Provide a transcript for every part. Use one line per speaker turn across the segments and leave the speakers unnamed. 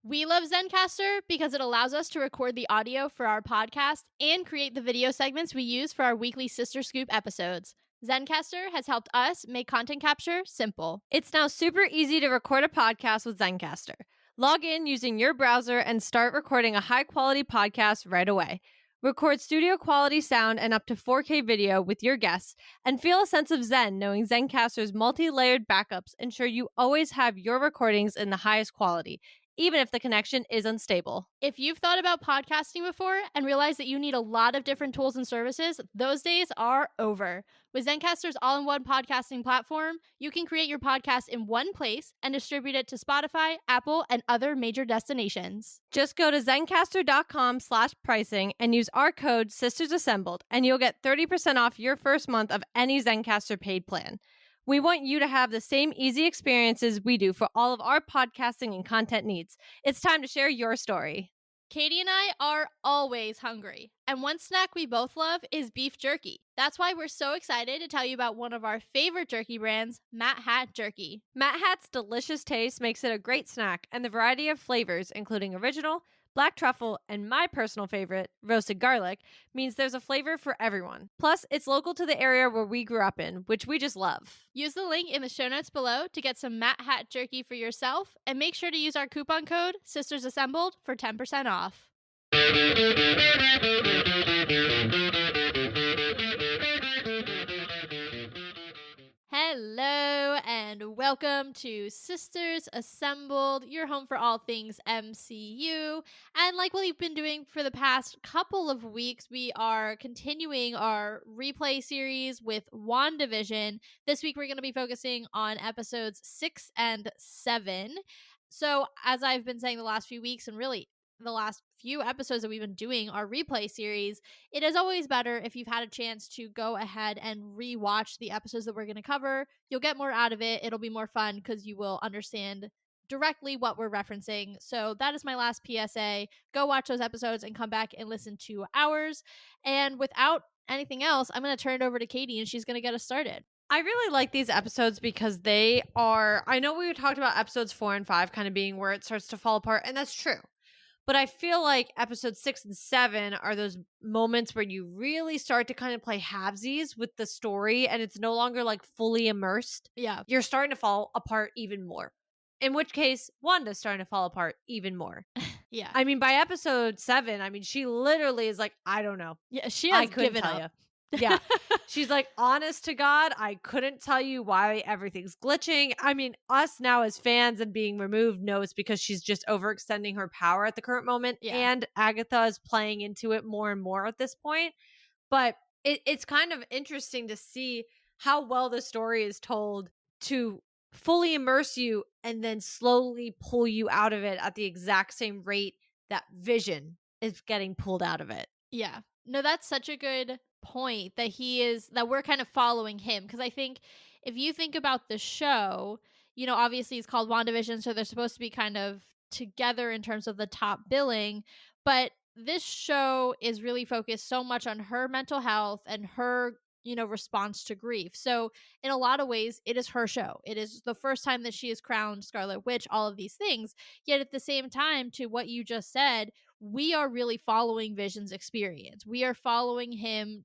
We love Zencaster because it allows us to record the audio for our podcast and create the video segments we use for our weekly Sister Scoop episodes. Zencaster has helped us make content capture simple.
It's now super easy to record a podcast with Zencaster. Log in using your browser and start recording a high-quality podcast right away. Record studio quality sound and up to 4K video with your guests, and feel a sense of zen knowing Zencaster's multi-layered backups ensure you always have your recordings in the highest quality, even if the connection is unstable.
If you've thought about podcasting before and realized that you need a lot of different tools and services, those days are over. With Zencaster's all-in-one podcasting platform, you can create your podcast in one place and distribute it to Spotify, Apple, and other major destinations.
Just go to zencastr.com/pricing and use our code SistersAssembled, and you'll get 30% off your first month of any Zencaster paid plan. We want you to have the same easy experiences we do for all of our podcasting and content needs. It's time to share your story.
Katie and I are always hungry, and one snack we both love is beef jerky. That's why we're so excited to tell you about one of our favorite jerky brands, Matt Hat Jerky.
Matt Hat's delicious taste makes it a great snack, and the variety of flavors, including original, black truffle, and my personal favorite, roasted garlic, means there's a flavor for everyone. Plus, it's local to the area where we grew up in, which we just love.
Use the link in the show notes below to get some Matt Hat Jerky for yourself, and make sure to use our coupon code SistersAssembled for 10% off. Hello and welcome to Sisters Assembled, your home for all things MCU. And like what we've been doing for the past couple of weeks, we are continuing our replay series with WandaVision. This week we're going to be focusing on episodes 6 and 7. So as I've been saying the last few weeks, and really the last few episodes that we've been doing our replay series, it is always better if you've had a chance to go ahead and rewatch the episodes that we're going to cover. You'll get more out of it. It'll be more fun because you will understand directly what we're referencing. So that is my last PSA. Go watch those episodes and come back and listen to ours. And without anything else, I'm going to turn it over to Katie and she's going to get us started.
I really like these episodes because they are, I know we talked about episodes 4 and 5 kind of being where it starts to fall apart, and that's true. But I feel like episodes 6 and 7 are those moments where you really start to kind of play halvesies with the story, and it's no longer like fully immersed.
Yeah.
You're starting to fall apart even more. In which case, Wanda's starting to fall apart even more.
Yeah.
I mean, by episode 7, I mean, she literally is like, I don't know.
Yeah, she has given
tell
up.
you. Yeah. She's like, honest to God, I couldn't tell you why everything's glitching. I mean, us now as fans and being removed know it's because she's just overextending her power at the current moment.
Yeah.
And Agatha is playing into it more and more at this point. But it's kind of interesting to see how well the story is told to fully immerse you and then slowly pull you out of it at the exact same rate that Vision is getting pulled out of it.
Yeah. No, that's such a good point that we're kind of following him, because I think if you think about the show, obviously it's called WandaVision, so they're supposed to be kind of together in terms of the top billing, but this show is really focused so much on her mental health and her response to grief. So in a lot of ways, it is her show. It is the first time that she is crowned Scarlet Witch, all of these things. Yet at the same time, to what you just said, we are really following Vision's experience. We are following him,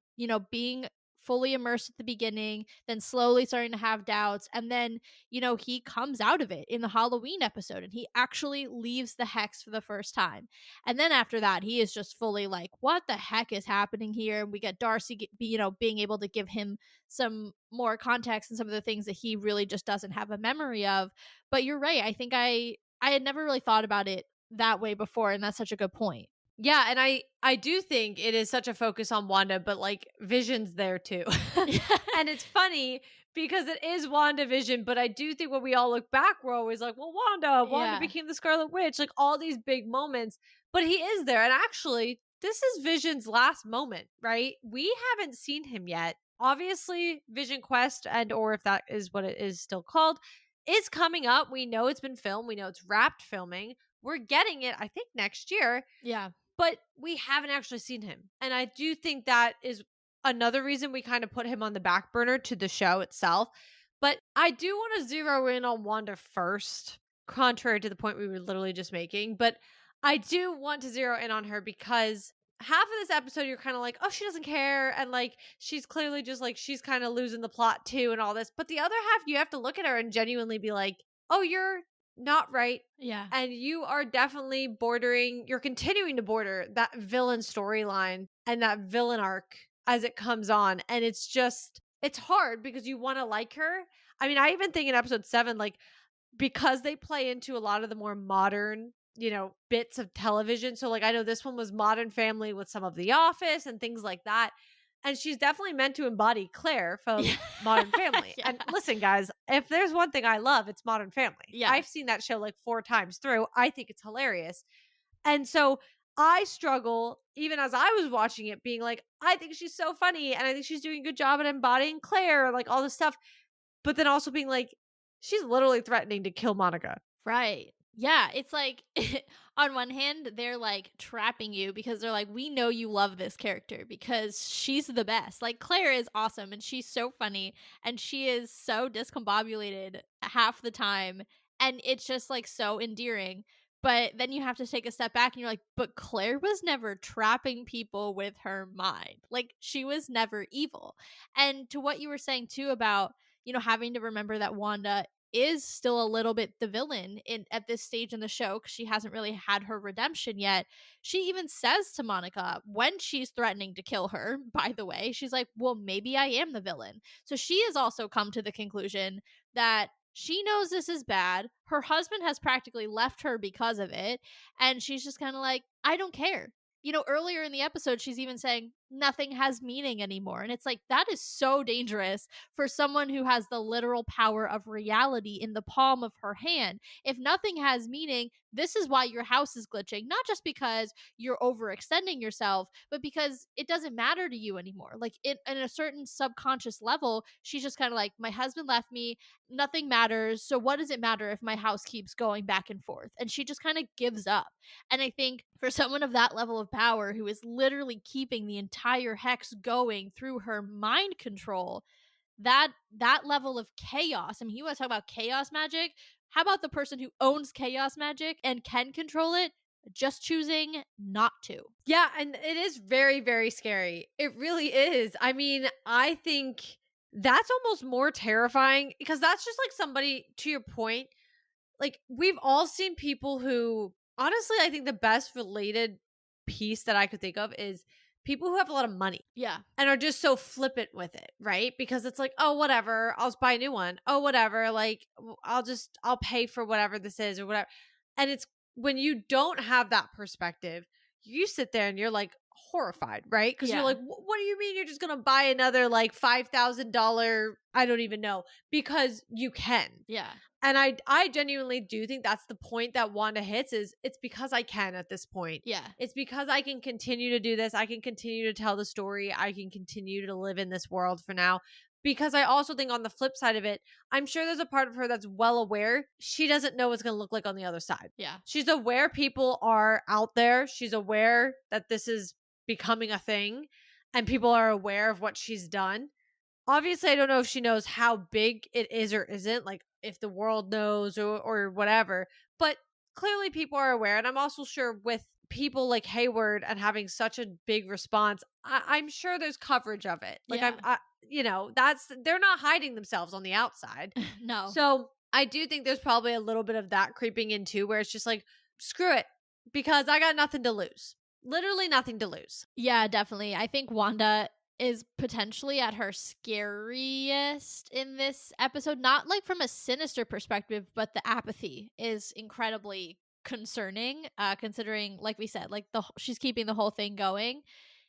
being fully immersed at the beginning, then slowly starting to have doubts. And then, he comes out of it in the Halloween episode and he actually leaves the Hex for the first time. And then after that, he is just fully like, what the heck is happening here? And we get Darcy, being able to give him some more context and some of the things that he really just doesn't have a memory of. But you're right. I think I had never really thought about it that way before. And that's such a good point.
Yeah, and I do think it is such a focus on Wanda, but like Vision's there too. And it's funny because it is WandaVision, but I do think when we all look back, we're always like, well, Wanda became the Scarlet Witch, like all these big moments, but he is there. And actually, this is Vision's last moment, right? We haven't seen him yet. Obviously, Vision Quest, and or if that is what it is still called, is coming up. We know it's been filmed. We know it's wrapped filming. We're getting it, I think, next year.
Yeah.
But we haven't actually seen him. And I do think that is another reason we kind of put him on the back burner to the show itself. But I do want to zero in on Wanda first, contrary to the point we were literally just making. But I do want to zero in on her because half of this episode you're kind of like, oh, she doesn't care, and like she's clearly just like she's kind of losing the plot too and all this. But the other half, you have to look at her and genuinely be like, oh, you're not right.
Yeah.
And you are definitely bordering, you're continuing to border that villain storyline and that villain arc as it comes on. And it's just, it's hard because you want to like her. I mean, I even think in episode 7, like, because they play into a lot of the more modern, bits of television. So like I know this one was Modern Family with some of The Office and things like that. And she's definitely meant to embody Claire
Yeah.
from Modern Family.
Yeah.
And listen, guys, if there's one thing I love, it's Modern Family.
Yeah.
I've seen that show like 4 times through. I think it's hilarious. And so I struggle, even as I was watching it, being like, I think she's so funny and I think she's doing a good job at embodying Claire, like all this stuff. But then also being like, she's literally threatening to kill Monica.
Right. Yeah, it's like on one hand they're like trapping you because they're like, we know you love this character because she's the best. Like Claire is awesome and she's so funny and she is so discombobulated half the time and it's just like so endearing. But then you have to take a step back and you're like, but Claire was never trapping people with her mind. Like she was never evil. And to what you were saying too about, having to remember that Wanda is still a little bit the villain in at this stage in the show because she hasn't really had her redemption yet. She even says to Monica when she's threatening to kill her, by the way, she's like, well, maybe I am the villain. So she has also come to the conclusion that she knows this is bad. Her husband has practically left her because of it. And she's just kind of like, I don't care. Earlier in the episode, she's even saying nothing has meaning anymore. And it's like, that is so dangerous for someone who has the literal power of reality in the palm of her hand. If nothing has meaning, this is why your house is glitching, not just because you're overextending yourself, but because it doesn't matter to you anymore. Like in a certain subconscious level, she's just kind of like, my husband left me, nothing matters. So what does it matter if my house keeps going back and forth? And she just kind of gives up. And I think for someone of that level of power who is literally keeping the entire hex going through her mind control, that level of chaos. I mean, you want to talk about chaos magic? How about the person who owns chaos magic and can control it just choosing not to?
Yeah, and it is very, very scary. It really is. I mean, I think that's almost more terrifying because that's just like somebody, to your point, like we've all seen people who, honestly, I think the best related piece that I could think of is people who have a lot of money
Yeah.
and are just so flippant with it, right? Because it's like, oh, whatever, I'll just buy a new one. Oh, whatever, like I'll pay for whatever this is or whatever. And it's when you don't have that perspective, you sit there and you're like horrified, right? Because you're
Yeah.
like, what do you mean you're just gonna buy another like $5,000? I don't even know, because you can.
Yeah.
And I genuinely do think that's the point that Wanda hits, is it's because I can at this point.
Yeah.
It's because I can continue to do this. I can continue to tell the story. I can continue to live in this world for now. Because I also think on the flip side of it, I'm sure there's a part of her that's well aware she doesn't know what's going to look like on the other side.
Yeah.
She's aware people are out there. She's aware that this is becoming a thing and people are aware of what she's done. Obviously, I don't know if she knows how big it is or isn't, like if the world knows or whatever, but clearly people are aware. And I'm also sure with people like Hayward and having such a big response, I'm sure there's coverage of it. Like
Yeah.
they're not hiding themselves on the outside.
No.
So I do think there's probably a little bit of that creeping in too, where it's just like, screw it, because I got nothing to lose. Literally nothing to lose.
Yeah, definitely. I think Wanda is potentially at her scariest in this episode, not like from a sinister perspective, but the apathy is incredibly concerning, considering, like we said, like she's keeping the whole thing going.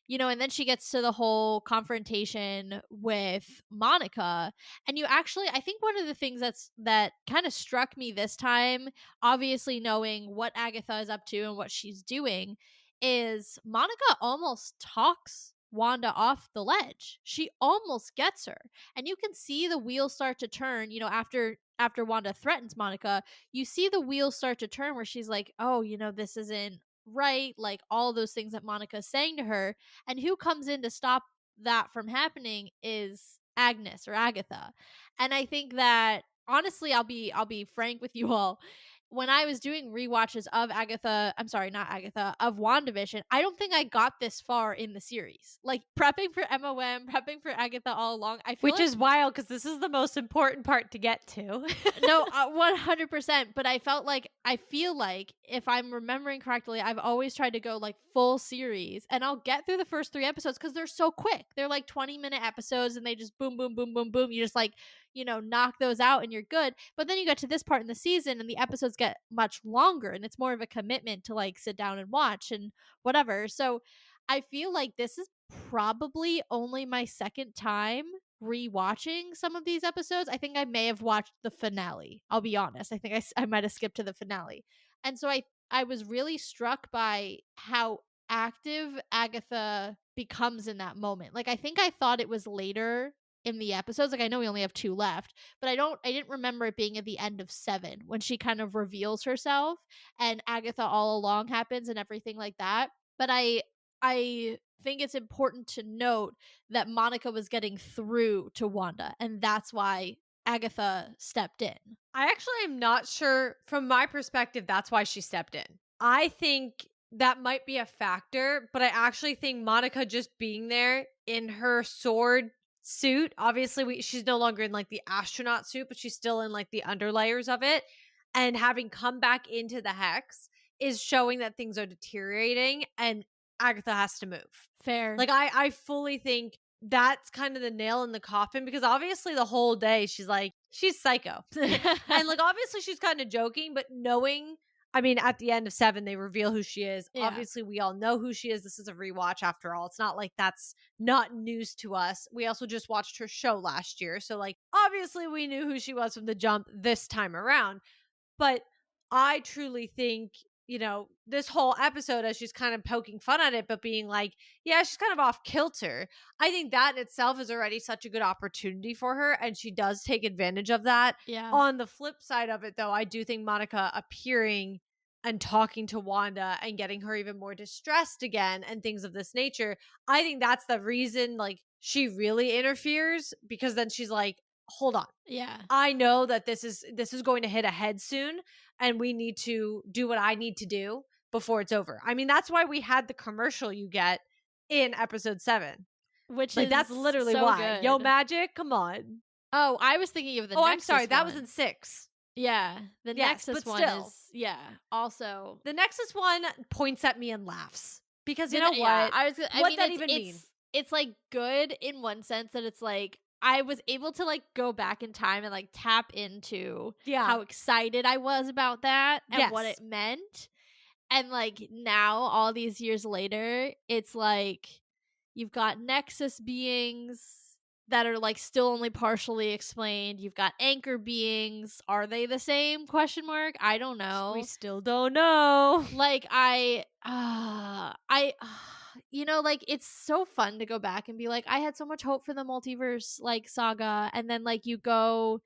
And then she gets to the whole confrontation with Monica. And I think one of the things that kind of struck me this time, obviously knowing what Agatha is up to and what she's doing, is Monica almost talks Wanda off the ledge. She almost gets her. And you can see the wheels start to turn, after Wanda threatens Monica, you see the wheels start to turn where she's like, oh, this isn't right, like all those things that Monica's saying to her. And who comes in to stop that from happening is Agnes or Agatha. And I think that honestly, I'll be frank with you all. when I was doing rewatches of I'm sorry, not Agatha, of WandaVision, I don't think I got this far in the series. Like prepping for MOM, prepping for Agatha all along, I feel
Which
like
is wild because this is the most important part to get to.
no, 100%. But I feel like if I'm remembering correctly, I've always tried to go like full series, and I'll get through the first 3 episodes because they're so quick. They're like 20-minute episodes, and they just boom, boom, boom, boom, boom. You just like, knock those out and you're good. But then you get to this part in the season, and the episodes get much longer, and it's more of a commitment to like sit down and watch and whatever. So I feel like this is probably only my second time rewatching some of these episodes. I think I may have watched the finale. I'll be honest. I think I might have skipped to the finale. And so I was really struck by how active Agatha becomes in that moment. Like I think I thought it was later in the episodes. Like I know we only have 2 left, but I didn't remember it being at the end of 7 when she kind of reveals herself and Agatha all along happens and everything like that. But I think it's important to note that Monica was getting through to Wanda, and that's why Agatha stepped in.
I actually am not sure from my perspective that's why she stepped in. I think that might be a factor, but I actually think Monica just being there in her sword suit, obviously she's no longer in like the astronaut suit, but she's still in like the underlayers of it, and having come back into the hex is showing that things are deteriorating and Agatha has to move.
Fair.
Like I fully think that's kind of the nail in the coffin because obviously the whole day she's like, she's psycho. And like obviously she's kind of joking, but knowing, I mean, at the end of 7, they reveal who she is.
Yeah.
Obviously, we all know who she is. This is a rewatch after all. It's not like that's not news to us. We also just watched her show last year. So, like, obviously, we knew who she was from the jump this time around. But I truly think, this whole episode, as she's kind of poking fun at it, but being like, yeah, she's kind of off kilter. I think that in itself is already such a good opportunity for her. And she does take advantage of that.
Yeah.
On the flip side of it, though, I do think Monica appearing and talking to Wanda and getting her even more distressed again and things of this nature, I think that's the reason, like, she really interferes because then she's like, hold on.
Yeah.
I know that this is going to hit a head soon and we need to do what I need to do before it's over. I mean, that's why we had the commercial you get in episode 7.
Which
Like,
is
that's literally
so
why.
good.
Yo, Magic, come on.
Oh, I was thinking of the
Oh,
Nexus
I'm sorry. That
one.
was in 6.
Yeah. The
Yes,
Nexus
but
one
still.
is also
The Nexus one points at me and laughs. Because you
The
know
ne-
what?
yeah,
What
mean,
that even mean?
It's like good in one sense that it's like I was able to like go back in time and like tap into
Yeah.
how excited I was about that and what
Yes.
it meant. And like now, all these years later, it's like you've got Nexus beings that are like still only partially explained. You've got anchor beings. Are they the same? Question mark. I don't know.
We still don't know.
Like like it's so fun to go back and be like, I had so much hope for the multiverse like saga, and then like you go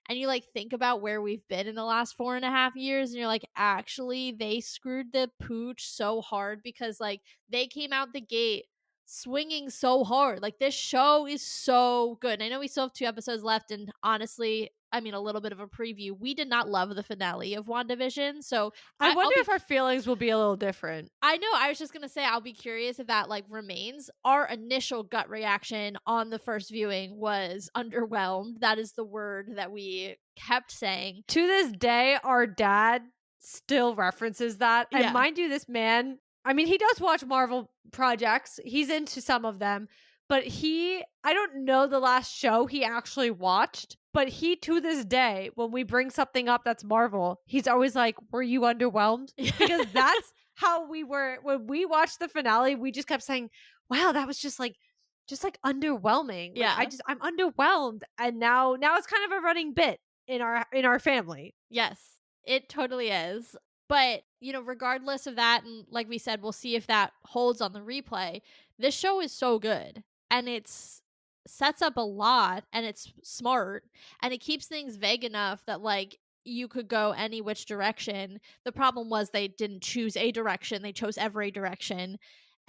and you like think about where we've been in the last 4.5 years, and you're like, actually they screwed the pooch so hard because like they came out the gate swinging so hard. Like this show is so good. And I know we still have 2 episodes left, and honestly, I mean, a little bit of a preview. We did not love the finale of WandaVision, so
I wonder
I'll
if our feelings will be a little different.
I know. I was just gonna say I'll be curious if that like remains. Our initial gut reaction on the first viewing was underwhelmed. That is the word that we kept saying.
To this day, our dad still references that.
Yeah.
And mind you, this man, I mean, he does watch Marvel projects. He's into some of them, but I don't know the last show he actually watched, but he, to this day, when we bring something up that's Marvel, he's always like, were you underwhelmed? Because that's how we were when we watched the finale. We just kept saying, wow, that was just like underwhelming.
Yeah.
Like, I'm underwhelmed. And now it's kind of a running bit in our family.
Yes, it totally is. But, regardless of that, and like we said, we'll see if that holds on the replay. This show is so good, and it's sets up a lot, and it's smart, and it keeps things vague enough that like you could go any which direction. The problem was they didn't choose a direction. They chose every direction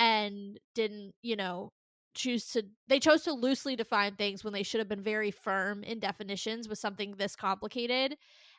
and didn't, they chose to loosely define things when they should have been very firm in definitions with something this complicated.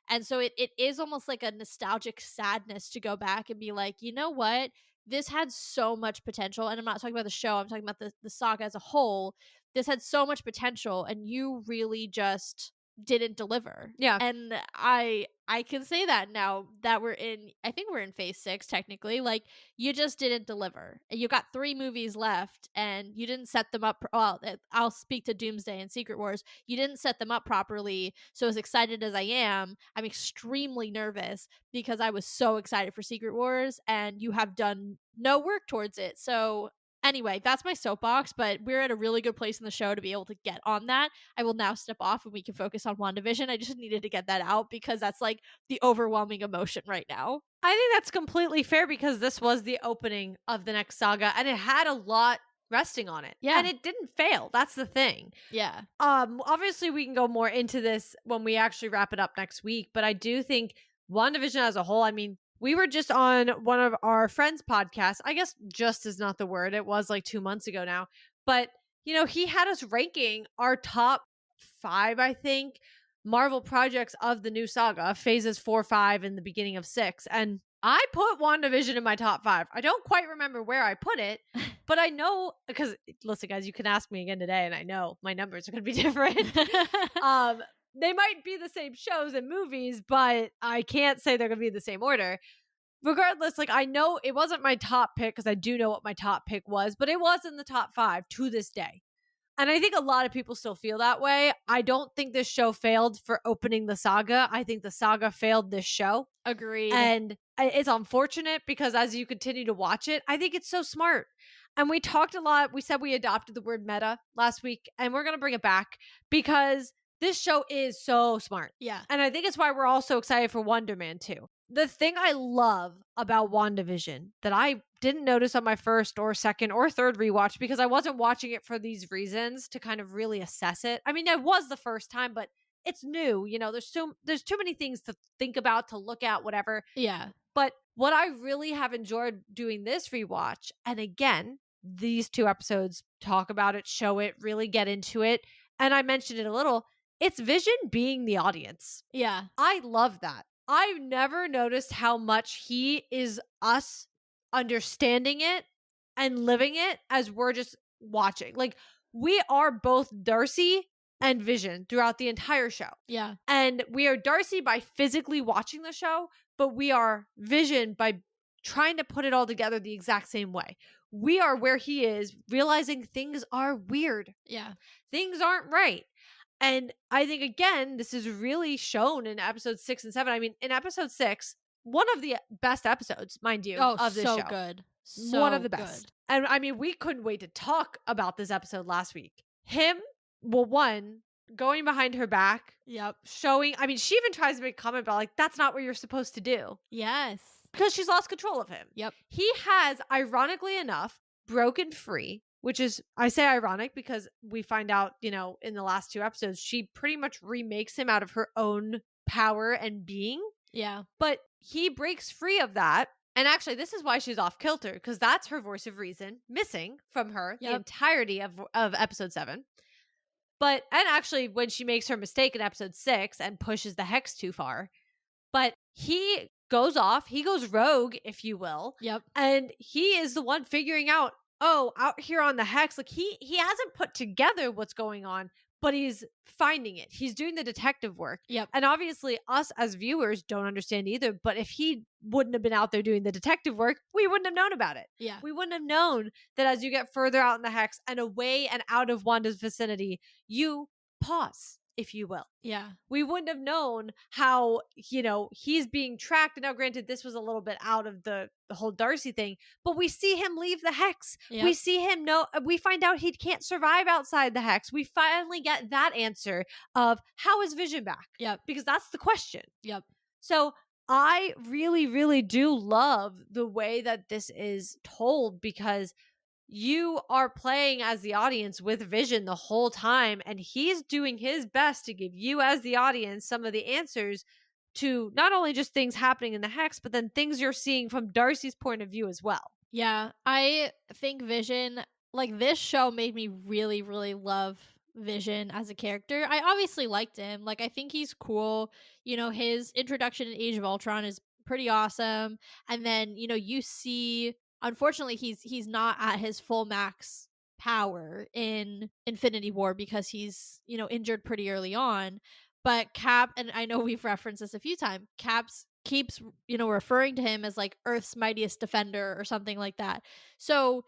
And so it is almost like a nostalgic sadness to go back and be like, you know what? This had so much potential. And I'm not talking about the show, I'm talking about the saga as a whole. This had so much potential, and you really just didn't deliver.
Yeah.
And I can say that now that I think we're in phase 6 technically. Like, you just didn't deliver. And you got 3 movies left, and you didn't set them up I'll speak to Doomsday and Secret Wars. You didn't set them up properly. So as excited as I am, I'm extremely nervous because I was so excited for Secret Wars, and you have done no work towards it. So anyway, that's my soapbox, but we're at a really good place in the show to be able to get on that. I will now step off and we can focus on WandaVision. I just needed to get that out because that's like the overwhelming emotion right now.
I think that's completely fair because this was the opening of the next saga and it had a lot resting on it.
Yeah.
And it didn't fail. That's the thing.
Yeah.
Obviously we can go more into this when we actually wrap it up next week, but I do think WandaVision as a whole, I mean, we were just on one of our friends' podcasts. I guess just is not the word. It was like 2 months ago now. But, he had us ranking our top 5, I think, Marvel projects of the new saga, phases 4, 5, and the beginning of 6. And I put WandaVision in my top 5. I don't quite remember where I put it, but I know because listen, guys, you can ask me again today, and I know my numbers are going to be different. They might be the same shows and movies, but I can't say they're going to be in the same order. Regardless, like I know it wasn't my top pick because I do know what my top pick was, but it was in the top 5 to this day. And I think a lot of people still feel that way. I don't think this show failed for opening the saga. I think the saga failed this show.
Agreed.
And it's unfortunate because as you continue to watch it, I think it's so smart. And we talked a lot. We said we adopted the word meta last week, and we're going to bring it back because this show is so smart.
Yeah.
And I think it's why we're all so excited for Wonder Man 2. The thing I love about WandaVision that I didn't notice on my first or second or third rewatch because I wasn't watching it for these reasons to kind of really assess it. I mean, it was the first time, but it's new. There's too many things to think about, to look at, whatever.
Yeah.
But what I really have enjoyed doing this rewatch, and again, these 2 episodes talk about it, show it, really get into it. And I mentioned it a little. It's Vision being the audience.
Yeah.
I love that. I've never noticed how much he is us understanding it and living it as we're just watching. Like, we are both Darcy and Vision throughout the entire show.
Yeah.
And we are Darcy by physically watching the show, but we are Vision by trying to put it all together the exact same way. We are where he is, realizing things are weird.
Yeah.
Things aren't right. And I think, again, this is really shown in episodes 6 and 7. I mean, in episode 6, one of the best episodes, mind you, of this
so
show.
Good. So
one of the best.
Good.
And I mean, we couldn't wait to talk about this episode last week. Him, well, one, going behind her back.
Yep.
Showing, I mean, she even tries to make a comment about, like, that's not what you're supposed to do.
Yes.
Because she's lost control of him.
Yep.
He has, ironically enough, broken free. Which is, I say ironic because we find out, in the last 2 episodes, she pretty much remakes him out of her own power and being.
Yeah.
But he breaks free of that. And actually, this is why she's off kilter, because that's her voice of reason missing from her the entirety of episode 7. And actually, when she makes her mistake in episode 6 and pushes the hex too far, but he goes off, he goes rogue, if you will.
Yep.
And he is the one figuring out, out here on the hex, like he hasn't put together what's going on, but he's finding it. He's doing the detective work.
Yep.
And obviously us as viewers don't understand either, but if he wouldn't have been out there doing the detective work, we wouldn't have known about it.
Yeah.
We wouldn't have known that as you get further out in the hex and away and out of Wanda's vicinity, you pause, if you will.
Yeah.
We wouldn't have known how, he's being tracked. And now, granted, this was a little bit out of the whole Darcy thing, but we see him leave the hex.
Yep.
We see him we find out he can't survive outside the hex. We finally get that answer of how is Vision back?
Yep.
Because that's the question.
Yep.
So I really, really do love the way that this is told because you are playing as the audience with Vision the whole time, and he's doing his best to give you as the audience some of the answers to not only just things happening in the hex, but then things you're seeing from Darcy's point of view as well.
Yeah, I think Vision, like this show made me really, really love Vision as a character. I obviously liked him. Like, I think he's cool. His introduction in Age of Ultron is pretty awesome. And then, you see, unfortunately, he's not at his full max power in Infinity War because he's, injured pretty early on. But Cap, and I know we've referenced this a few times, Caps keeps, referring to him as like Earth's mightiest defender or something like that. So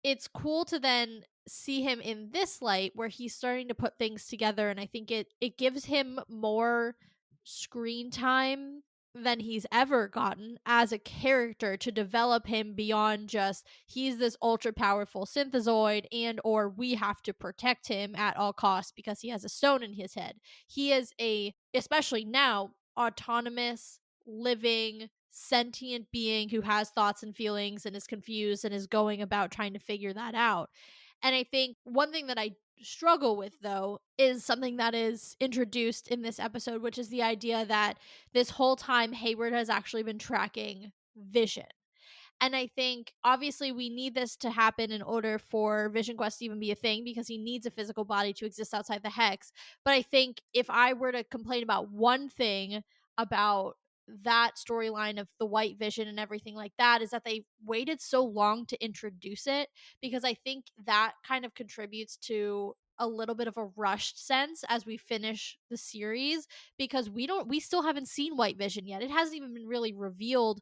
it's cool to then see him in this light where he's starting to put things together, and I think it gives him more screen time than he's ever gotten as a character to develop him beyond just he's this ultra powerful synthezoid and or we have to protect him at all costs because he has a stone in his head. He is a, especially now, autonomous, living, sentient being who has thoughts and feelings and is confused and is going about trying to figure that out. And I think one thing that I struggle with, though, is something that is introduced in this episode, which is the idea that this whole time Hayward has actually been tracking Vision. And I think obviously we need this to happen in order for Vision Quest to even be a thing because he needs a physical body to exist outside the hex. But I think if I were to complain about one thing about that storyline of the white vision and everything like that is that they waited so long to introduce it, because I think that kind of contributes to a little bit of a rushed sense as we finish the series, because we still haven't seen white vision yet. It hasn't even been really revealed.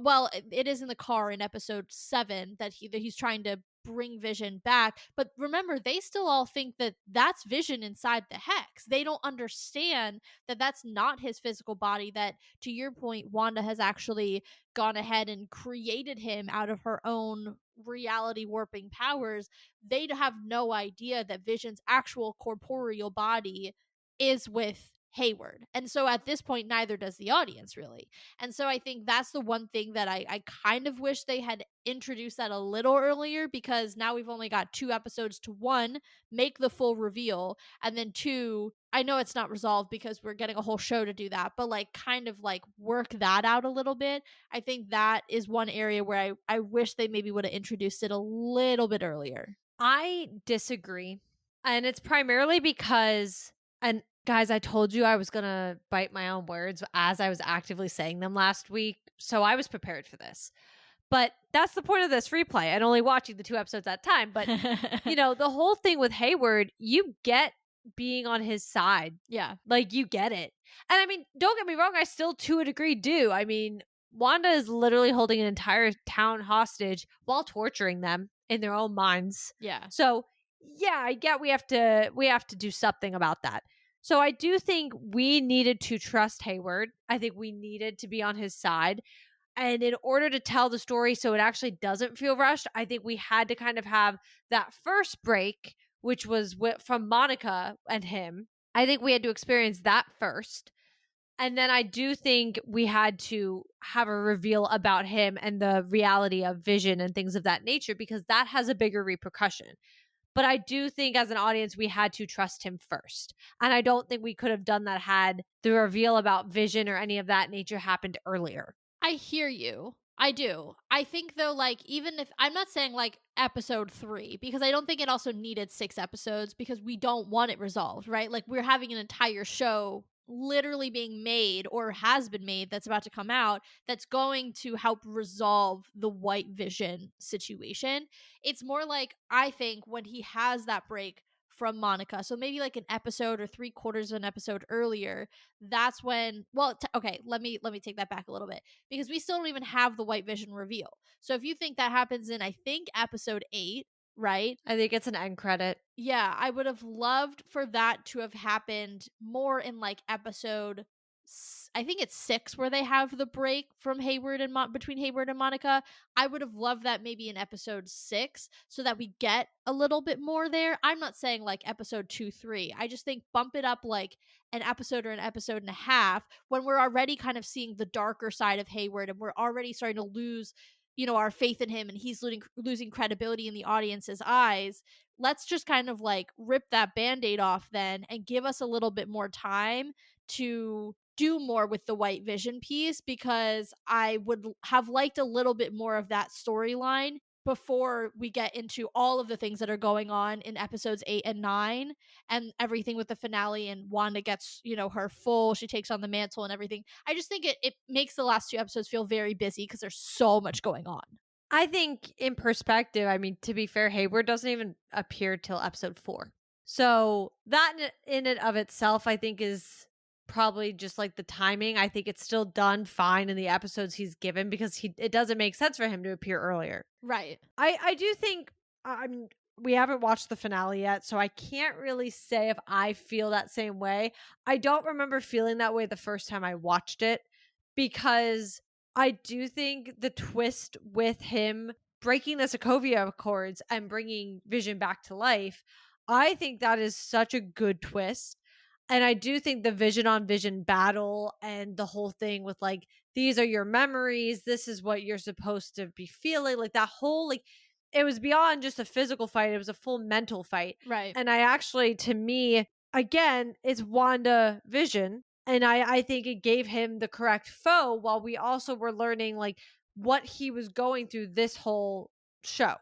Well, it is in the car in episode 7 that he's trying to bring Vision back. But remember, they still all think that that's Vision inside the hex. They don't understand that that's not his physical body. That, to your point, Wanda has actually gone ahead and created him out of her own reality warping powers. They have no idea that Vision's actual corporeal body is with Hayward. And so at this point, neither does the audience really. And so I think that's the one thing that I kind of wish they had introduced that a little earlier, because now we've only got 2 episodes to, one, make the full reveal, and then two, I know it's not resolved because we're getting a whole show to do that, but like kind of like work that out a little bit. I think that is one area where I wish they maybe would have introduced it a little bit earlier.
I disagree. And it's primarily because, and guys, I told you I was going to bite my own words as I was actively saying them last week. So I was prepared for this. But that's the point of this replay and only watching the 2 episodes at a time. But, the whole thing with Hayward, you get being on his side.
Yeah.
Like, you get it. And I mean, don't get me wrong, I still to a degree do. I mean, Wanda is literally holding an entire town hostage while torturing them in their own minds.
Yeah.
So, yeah, I get we have to do something about that. So I do think we needed to trust Hayward. I think we needed to be on his side. And in order to tell the story so it actually doesn't feel rushed, I think we had to kind of have that first break, which was from Monica and him. I think we had to experience that first. And then I do think we had to have a reveal about him and the reality of Vision and things of that nature, because that has a bigger repercussion. But I do think as an audience, we had to trust him first. And I don't think we could have done that had the reveal about Vision or any of that nature happened earlier.
I hear you. I do. I think though, like, even if I'm not saying like episode 3, because I don't think it also needed 6 episodes because we don't want it resolved, right? Like, we're having an entire show literally being made or has been made that's about to come out that's going to help resolve the white vision situation. It's more like, I think when he has that break from Monica, so maybe like an episode or 3/4 of an episode earlier, that's when, well, okay, let me take that back a little bit, because we still don't even have the white vision reveal. So if you think that happens in, I think, episode 8, right?
I think it's an end credit.
Yeah, I would have loved for that to have happened more in like episode, I think it's 6, where they have the break from Hayward and between Hayward and Monica. I would have loved that maybe in episode 6 so that we get a little bit more there. I'm not saying like episode 2, 3. I just think bump it up like an episode or an episode and a half when we're already kind of seeing the darker side of Hayward and we're already starting to lose, our faith in him, and he's losing credibility in the audience's eyes. Let's just kind of like rip that band-aid off then and give us a little bit more time to do more with the white vision piece, because I would have liked a little bit more of that storyline before we get into all of the things that are going on in episodes 8 and 9 and everything with the finale and Wanda gets, her full, she takes on the mantle and everything. I just think it makes the last two episodes feel very busy because there's so much going on.
I think in perspective, I mean, to be fair, Hayward doesn't even appear till episode 4. So that in and of itself, I think is probably just like the timing. I think it's still done fine in the episodes he's given because it doesn't make sense for him to appear earlier.
Right.
I do think we haven't watched the finale yet, so I can't really say if I feel that same way. I don't remember feeling that way the first time I watched it because I do think the twist with him breaking the Sokovia Accords and bringing Vision back to life, I think that is such a good twist. And I do think the Vision on Vision battle and the whole thing with like, these are your memories, this is what you're supposed to be feeling, like that whole, like, it was beyond just a physical fight, it was a full mental fight.
Right.
And I actually, to me, again, it's WandaVision. And I think it gave him the correct foe while we also were learning like what he was going through this whole show.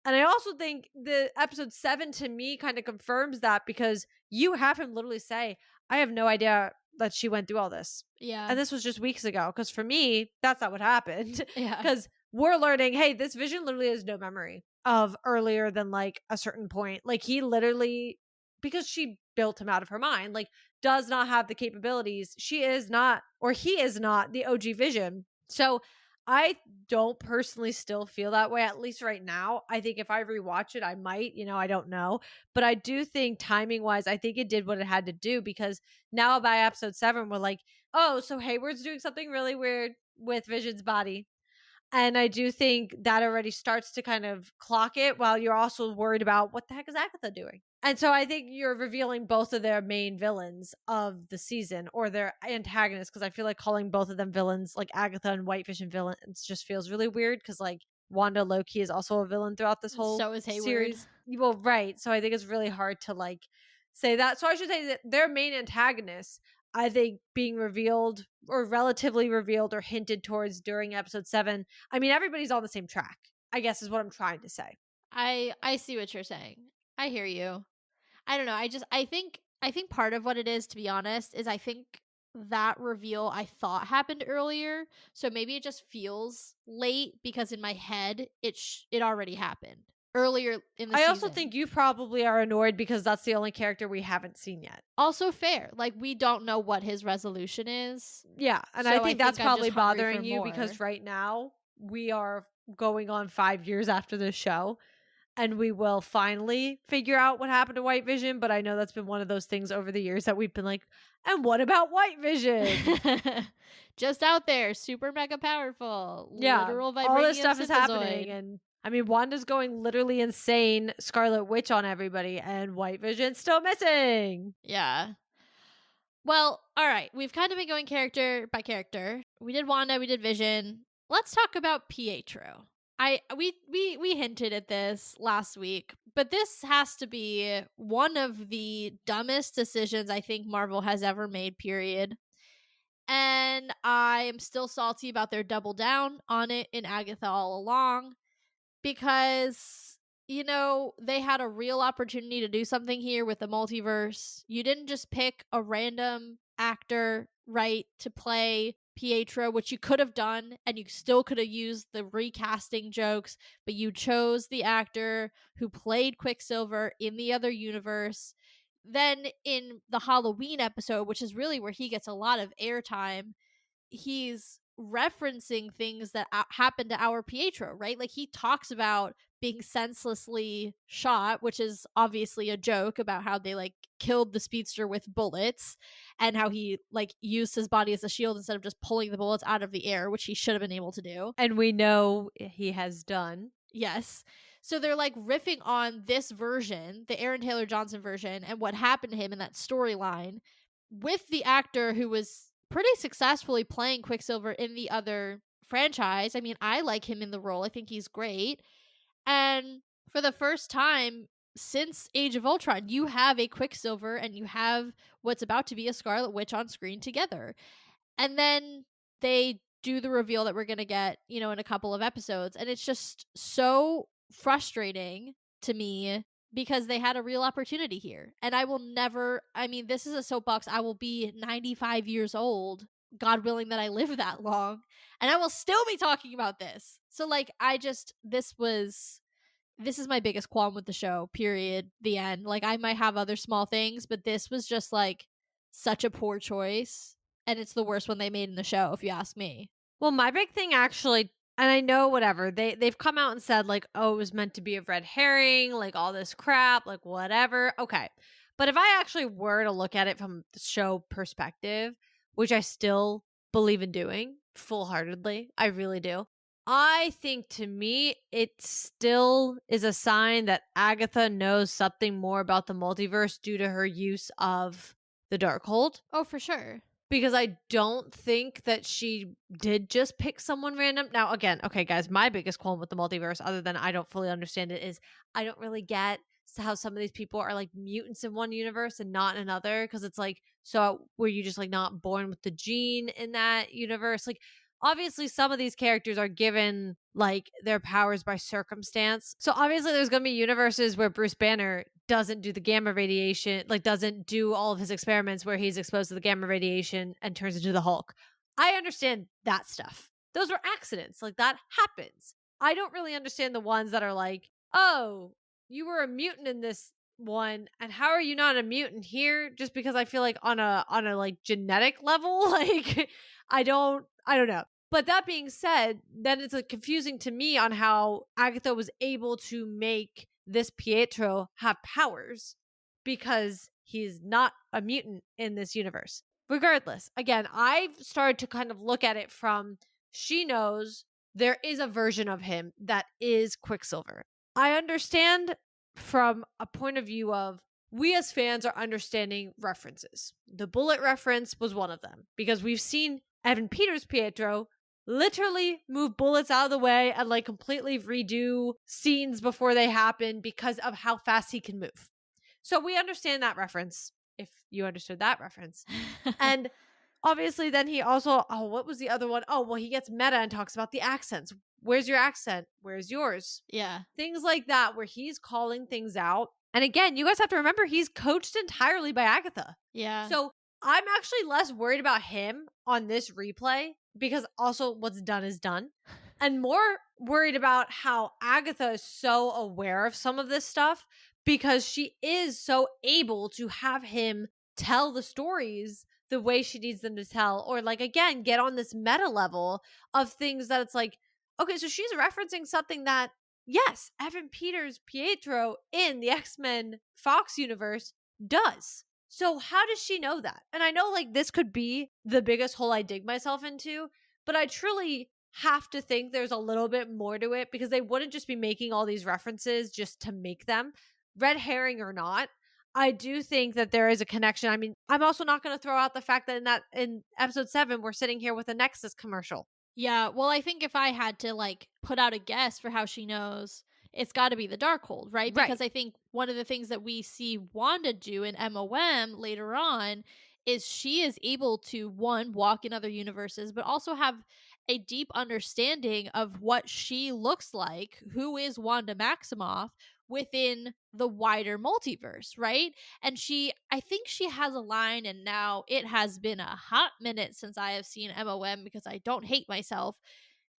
And I also think the episode 7 to me kind of confirms that because you have him literally say, I have no idea that she went through all this.
Yeah.
And this was just weeks ago. Because for me, that's not what happened.
Yeah.
Because we're learning, hey, this Vision literally has no memory of earlier than like a certain point. Like he literally, because she built him out of her mind, like does not have the capabilities. She is not, or he is not the OG Vision. So I don't personally still feel that way, at least right now. I think if I rewatch it, I might, I don't know. But I do think timing wise, I think it did what it had to do because now by episode 7, we're like, oh, so Hayward's doing something really weird with Vision's body. And I do think that already starts to kind of clock it while you're also worried about what the heck is Agatha doing. And so I think you're revealing both of their main villains of the season or their antagonists because I feel like calling both of them villains, like Agatha and White Vision villains, just feels really weird because like Wanda Loki is also a villain throughout this whole
So is Hayward.
series. Well, right. So I think it's really hard to like say that. So I should say that their main antagonists, I think being revealed or relatively revealed or hinted towards during episode 7. I mean, everybody's on the same track, I guess is what I'm trying to say.
I see what you're saying. I hear you. I don't know. I think part of what it is, to be honest, is I think that reveal I thought happened earlier, so maybe it just feels late because in my head it already happened earlier in the
I
season.
also think you probably are annoyed because that's the only character we haven't seen yet.
Also fair. Like we don't know what his resolution is.
Yeah, and
So
I think that's
I'm
probably
just hungry
bothering
for
you
more.
because right now we are going on 5 years after the show. And we will finally figure out what happened to White Vision. But I know that's been one of those things over the years that we've been like, and what about White Vision?
Just out there, super mega powerful.
Yeah,
Literal vibranium
all this stuff is
synthezoid.
happening. And I mean, Wanda's going literally insane Scarlet Witch on everybody, and White Vision's still missing.
Yeah. Well, all right. We've kind of been going character by character. We did Wanda, we did Vision. Let's talk about Pietro. We hinted at this last week, but this has to be one of the dumbest decisions I think Marvel has ever made, period. And I am still salty about their double down on it in Agatha all along because they had a real opportunity to do something here with the multiverse. You didn't just pick a random actor, right, to play Pietro, which you could have done, and you still could have used the recasting jokes, but you chose the actor who played Quicksilver in the other universe. Then in the Halloween episode, which is really where he gets a lot of airtime, he's referencing things that happened to our Pietro, right? Like he talks about being senselessly shot, which is obviously a joke about how they like killed the speedster with bullets and how he like used his body as a shield instead of just pulling the bullets out of the air, which he should have been able to do.
And we know he has done.
Yes. So they're like riffing on this version, the Aaron Taylor Johnson version, and what happened to him in that storyline with the actor who was pretty successfully playing Quicksilver in the other franchise. I mean, I like him in the role. I think he's great. And for the first time since Age of Ultron, you have a Quicksilver and you have what's about to be a Scarlet Witch on screen together. And then they do the reveal that we're going to get, in a couple of episodes. And it's just so frustrating to me because they had a real opportunity here. And I will never, I mean, this is a soapbox. I will be 95 years old, God willing that I live that long, and I will still be talking about this. So, like, this is my biggest qualm with the show, period. The end. Like, I might have other small things, but this was just like such a poor choice. And it's the worst one they made in the show, if you ask me.
Well, my big thing actually, and I know whatever, they've come out and said like, oh, it was meant to be a red herring, like all this crap, like whatever. Okay. But if I actually were to look at it from the show perspective, which I still believe in doing full heartedly, I really do. I think to me, it still is a sign that Agatha knows something more about the multiverse due to her use of the Darkhold.
Oh, for sure.
Because I don't think that she did just pick someone random. Now, again, okay, guys, my biggest qualm with the multiverse, other than I don't fully understand it, is I don't really get how some of these people are like mutants in one universe and not in another. Because it's like, so were you just like not born with the gene in that universe? Like, obviously, some of these characters are given like their powers by circumstance. So obviously, there's going to be universes where Bruce Banner doesn't do the gamma radiation, like doesn't do all of his experiments where he's exposed to the gamma radiation and turns into the Hulk. I understand that stuff. Those are accidents. Like that happens. I don't really understand the ones that are like, oh, you were a mutant in this one, and how are you not a mutant here? Just because I feel like on a like genetic level, like I don't know. But that being said, then it's like confusing to me on how Agatha was able to make this Pietro have powers because he's not a mutant in this universe. Regardless, again, I've started to kind of look at it from she knows there is a version of him that is Quicksilver. I understand from a point of view of we as fans are understanding references. The bullet reference was one of them because we've seen Evan Peters' Pietro literally move bullets out of the way and like completely redo scenes before they happen because of how fast he can move. So we understand that reference, if you understood that reference. And obviously then he also, oh, what was the other one? Oh, well, he gets meta and talks about the accents. Where's your accent? Where's yours?
Yeah.
Things like that where he's calling things out. And again, you guys have to remember he's coached entirely by Agatha.
Yeah.
So I'm actually less worried about him on this replay because also what's done is done, and more worried about how Agatha is so aware of some of this stuff because she is so able to have him tell the stories the way she needs them to tell, or like, again, get on this meta level of things that it's like, okay, so she's referencing something that, yes, Evan Peters' Pietro in the X-Men Fox universe does. So how does she know that? And I know like this could be the biggest hole I dig myself into, but I truly have to think there's a little bit more to it because they wouldn't just be making all these references just to make them. Red herring or not, I do think that there is a connection. I mean, I'm also not going to throw out the fact that in episode 7 we're sitting here with a Nexus commercial.
Yeah, well, I think if I had to like put out a guess for how she knows, it's got to be the Darkhold, right?
Right.
Because I think one of the things that we see Wanda do in MOM later on is she is able to one walk in other universes, but also have a deep understanding of what she looks like, who is Wanda Maximoff within the wider multiverse, right? And I think she has a line, and now it has been a hot minute since I have seen MOM because I don't hate myself.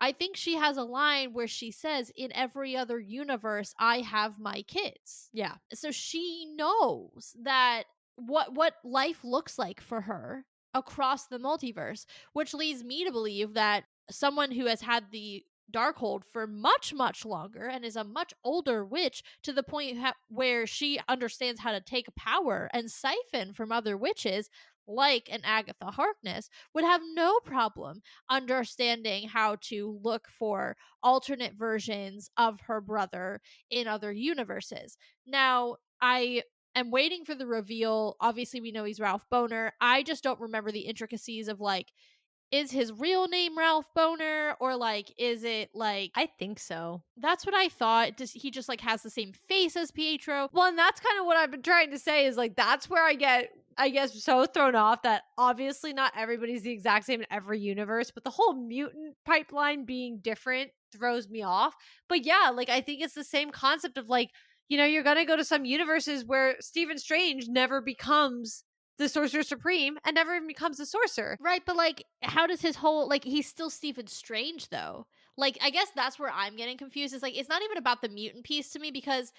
I think she has a line where she says, in every other universe, I have my kids.
Yeah.
So she knows that what life looks like for her across the multiverse, which leads me to believe that someone who has had the Darkhold for much, much longer and is a much older witch to the point where she understands how to take power and siphon from other witches, like an Agatha Harkness, would have no problem understanding how to look for alternate versions of her brother in other universes. Now, I am waiting for the reveal. Obviously, we know he's Ralph Boner. I just don't remember the intricacies of like, is his real name Ralph Boner, or like is it like,
I think so.
that's what I thought. Does he just like has the same face as Pietro?
Well, and that's kind of what I've been trying to say is like that's where I get I guess, so thrown off that obviously not everybody's the exact same in every universe, but the whole mutant pipeline being different throws me off. But yeah, like I think it's the same concept of like, you're going to go to some universes where Stephen Strange never becomes the Sorcerer Supreme and never even becomes a sorcerer.
Right, but like, how does his whole like he's still Stephen Strange though? Like, I guess that's where I'm getting confused. Is like it's not even about the mutant piece to me because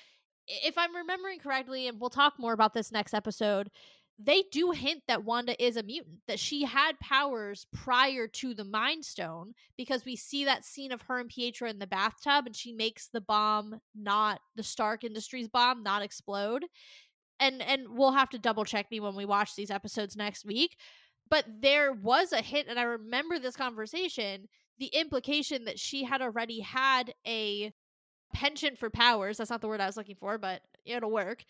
if I'm remembering correctly, and we'll talk more about this next episode, they do hint that Wanda is a mutant, that she had powers prior to the Mind Stone, because we see that scene of her and Pietro in the bathtub, and she makes the bomb, not the Stark Industries bomb, not explode. And we'll have to double check me when we watch these episodes next week. But there was a hint, and I remember this conversation, the implication that she had already had a penchant for powers. That's not the word I was looking for, but it'll work.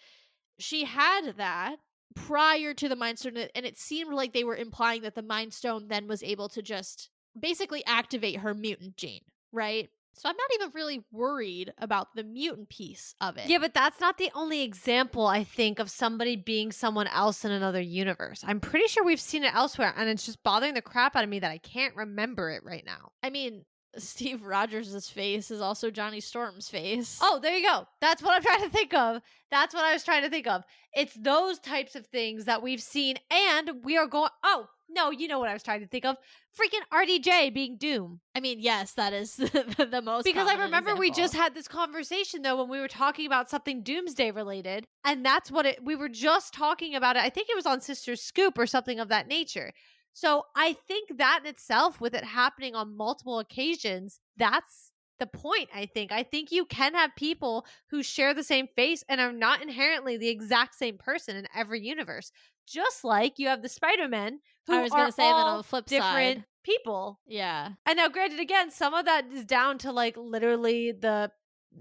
She had that prior to the Mind Stone, and it seemed like they were implying that the Mind Stone then was able to just basically activate her mutant gene, right? So I'm not even really worried about the mutant piece of it.
Yeah, but that's not the only example, I think, of somebody being someone else in another universe. I'm pretty sure we've seen it elsewhere, and it's just bothering the crap out of me that I can't remember it right now.
I mean, Steve Rogers' face is also Johnny Storm's face.
Oh, there you go. That's what I'm trying to think of. That's what I was trying to think of. It's those types of things that we've seen, and we are going. Oh, no, you know what I was trying to think of? Freaking RDJ being Doom.
I mean, yes, that is the most
Because I
prominent
remember we
example.
just had this conversation though when we were talking about something Doomsday related, and that's what we were just talking about it. I think it was on Sister's Scoop or something of that nature. So I think that in itself, with it happening on multiple occasions, that's the point. I think you can have people who share the same face and are not inherently the exact same person in every universe. Just like you have the Spider-Men who
I was
are
gonna say, and then on
all
the flip
different
side,
people.
yeah.
And now, granted, again, some of that is down to like literally the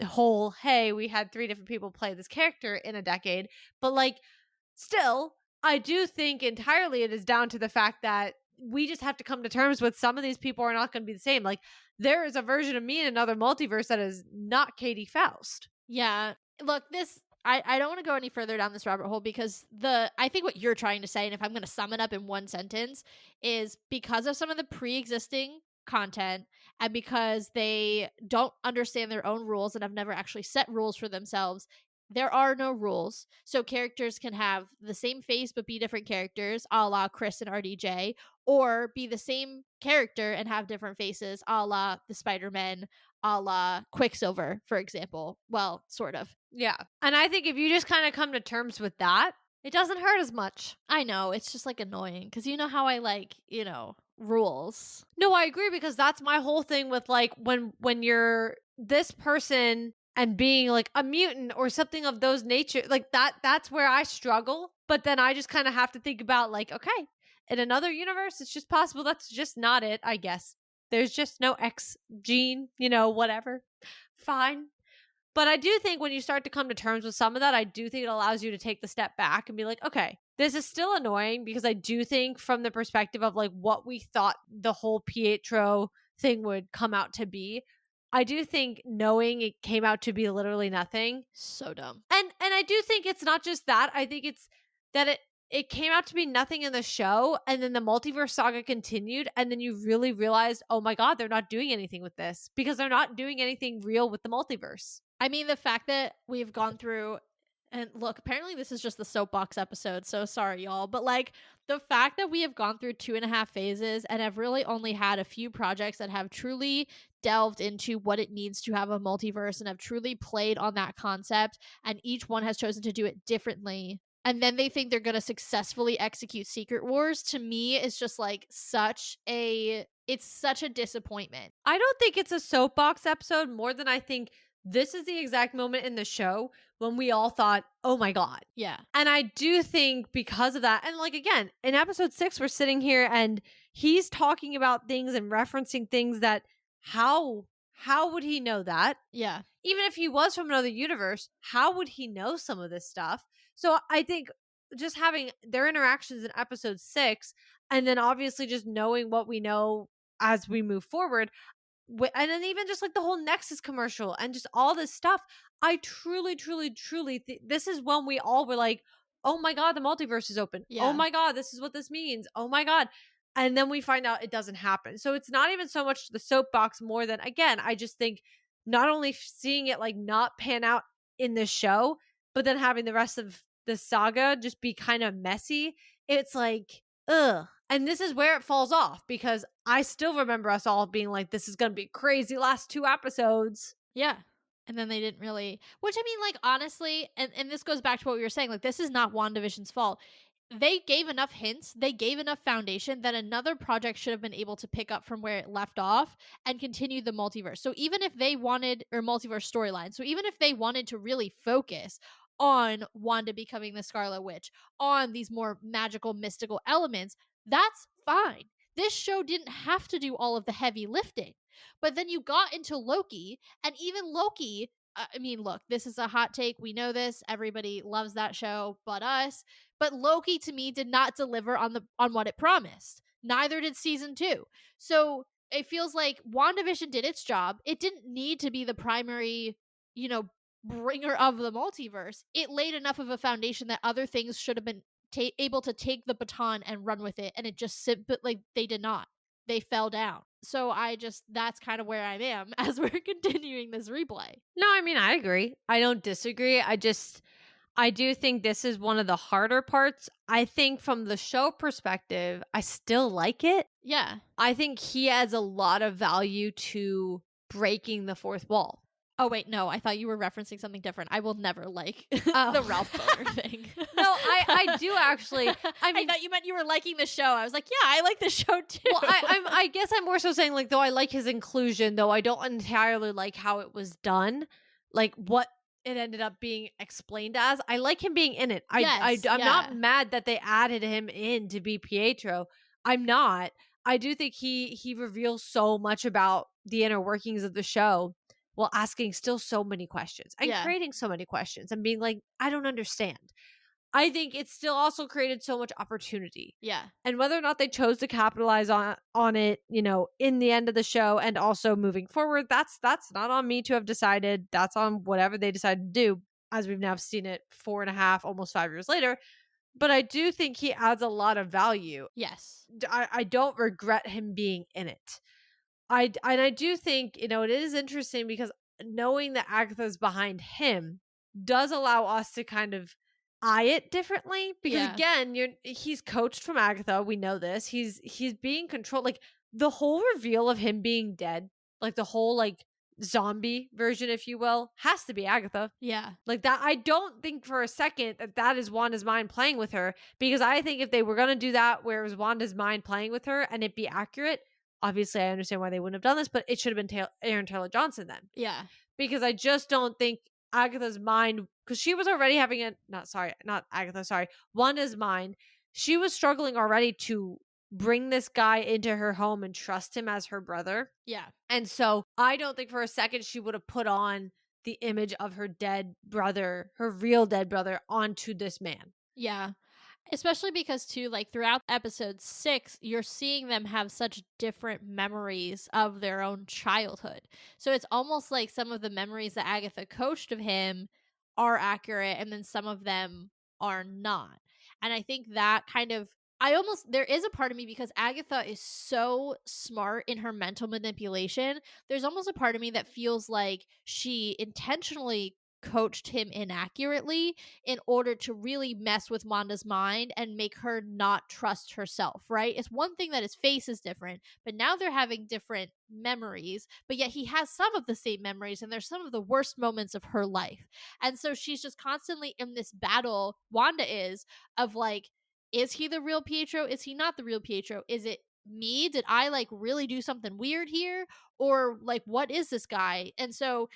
whole, hey, we had 3 different people play this character in a decade. But like, still, I do think entirely it is down to the fact that we just have to come to terms with some of these people are not going to be the same. Like, there is a version of me in another multiverse that is not Katie Faust.
Yeah. Look, I don't want to go any further down this rabbit hole because I think what you're trying to say, and if I'm going to sum it up in one sentence, is because of some of the pre-existing content and because they don't understand their own rules and have never actually set rules for themselves, there are no rules. So characters can have the same face but be different characters, a la Chris and RDJ, or be the same character and have different faces, a la the Spider-Man, a la Quicksilver, for example. Well, sort of.
Yeah. And I think if you just kind of come to terms with that, it doesn't hurt as much.
I know, it's just like annoying because you know how I like, rules.
No, I agree because that's my whole thing with like when you're this person and being like a mutant or something of those nature, like that's where I struggle. But then I just kind of have to think about like, okay, in another universe, it's just possible that's just not it, I guess. There's just no X gene, whatever. Fine. But I do think when you start to come to terms with some of that, I do think it allows you to take the step back and be like, okay, this is still annoying because I do think from the perspective of like what we thought the whole Pietro thing would come out to be, I do think knowing it came out to be literally nothing.
So dumb.
And I do think it's not just that. I think it's that it came out to be nothing in the show, and then the multiverse saga continued, and then you really realized, oh my god, they're not doing anything with this because they're not doing anything real with the multiverse.
I mean, the fact that we've gone through, and look, apparently this is just the soapbox episode, so sorry, y'all. But like the fact that we have gone through 2.5 phases and have really only had a few projects that have truly delved into what it means to have a multiverse and have truly played on that concept, and each one has chosen to do it differently. And then they think they're going to successfully execute Secret Wars, to me, is just like it's such a disappointment.
I don't think it's a soapbox episode more than I think this is the exact moment in the show when we all thought, oh my God.
Yeah.
And I do think because of that, and like again, in episode 6, we're sitting here and he's talking about things and referencing things that how would he know that?
Yeah.
Even if he was from another universe, how would he know some of this stuff? So I think just having their interactions in episode 6 and then obviously just knowing what we know as we move forward, and then even just like the whole Nexus commercial and just all this stuff, I truly, truly, truly this is when we all were like, oh my God, the multiverse is open. Oh
Yeah.
my God, this is what this means. Oh my God. And then we find out it doesn't happen. So it's not even so much the soapbox more than, again, I just think not only seeing it like not pan out in the show, but then having the rest of the saga just be kind of messy. It's like, ugh. And this is where it falls off because I still remember us all being like, this is going to be crazy last 2 episodes.
Yeah. And then they didn't really, which I mean, like, honestly, and this goes back to what we were saying, like, this is not WandaVision's fault. They gave enough hints, they gave enough foundation that another project should have been able to pick up from where it left off and continue the multiverse. So even if they wanted, or multiverse storyline, so even if they wanted to really focus on Wanda becoming the Scarlet Witch, on these more magical, mystical elements, that's fine. This show didn't have to do all of the heavy lifting. But then you got into Loki, and even Loki, I mean, look, this is a hot take. We know this. Everybody loves that show but us. But Loki to me did not deliver on what it promised. Neither did season 2. So it feels like WandaVision did its job. It didn't need to be the primary, you know, bringer of the multiverse. It laid enough of a foundation that other things should have been able to take the baton and run with it, and it just but like they did not. They fell down. So I just that's kind of where I am as we're continuing this replay.
No, I mean, I agree. I don't disagree. I do think this is one of the harder parts. I think from the show perspective, I still like it.
Yeah.
I think he adds a lot of value to breaking the fourth wall.
Oh wait, no, I thought you were referencing something different. I will never like
Oh.
the Ralph Boner thing.
No, I do actually. I mean,
I thought you meant you were liking the show. I was like, yeah, I like the show too.
well, I guess I'm more so saying like, though I like his inclusion, though I don't entirely like how it was done, like what it ended up being explained as. I like him being in it.
Yes,
I'm
yeah.
not mad that they added him in to be Pietro. I'm not. I do think he reveals so much about the inner workings of the show while asking still so many questions and
Yeah.
creating so many questions and being like, I don't understand. I think it still also created so much opportunity.
Yeah.
And whether or not they chose to capitalize on it, you know, in the end of the show and also moving forward, that's not on me to have decided. That's on whatever they decide to do, as we've now seen it 4.5, almost 5 years later. But I do think he adds a lot of value.
Yes.
I don't regret him being in it. I do think, you know, it is interesting because knowing that Agatha's behind him does allow us to kind of eye it differently because
Yeah.
again, he's coached from Agatha. We know this. He's being controlled. Like the whole reveal of him being dead, like the whole like zombie version, if you will, has to be Agatha.
Yeah.
Like that, I don't think for a second that is Wanda's mind playing with her because I think if they were going to do that where it was Wanda's mind playing with her and it be accurate, obviously I understand why they wouldn't have done this, but it should have been Aaron Taylor Johnson then
Yeah.
because I just don't think Agatha's mind, because she was already having Wanda's mind, she was struggling already to bring this guy into her home and trust him as her brother.
Yeah.
And so I don't think for a second she would have put on the image of her dead brother, her real dead brother, onto this man.
Yeah. Especially because too, like throughout episode 6, you're seeing them have such different memories of their own childhood. So it's almost like some of the memories that Agatha coached of him are accurate and then some of them are not. And I think that kind of there is a part of me because Agatha is so smart in her mental manipulation. There's almost a part of me that feels like she intentionally coached him inaccurately in order to really mess with Wanda's mind and make her not trust herself, right? It's one thing that his face is different, but now they're having different memories, but yet he has some of the same memories and there's some of the worst moments of her life. And so she's just constantly in this battle, Wanda is, of like, is he the real Pietro? Is he not the real Pietro? Is it me? Did I like really do something weird here? Or like, what is this guy? And so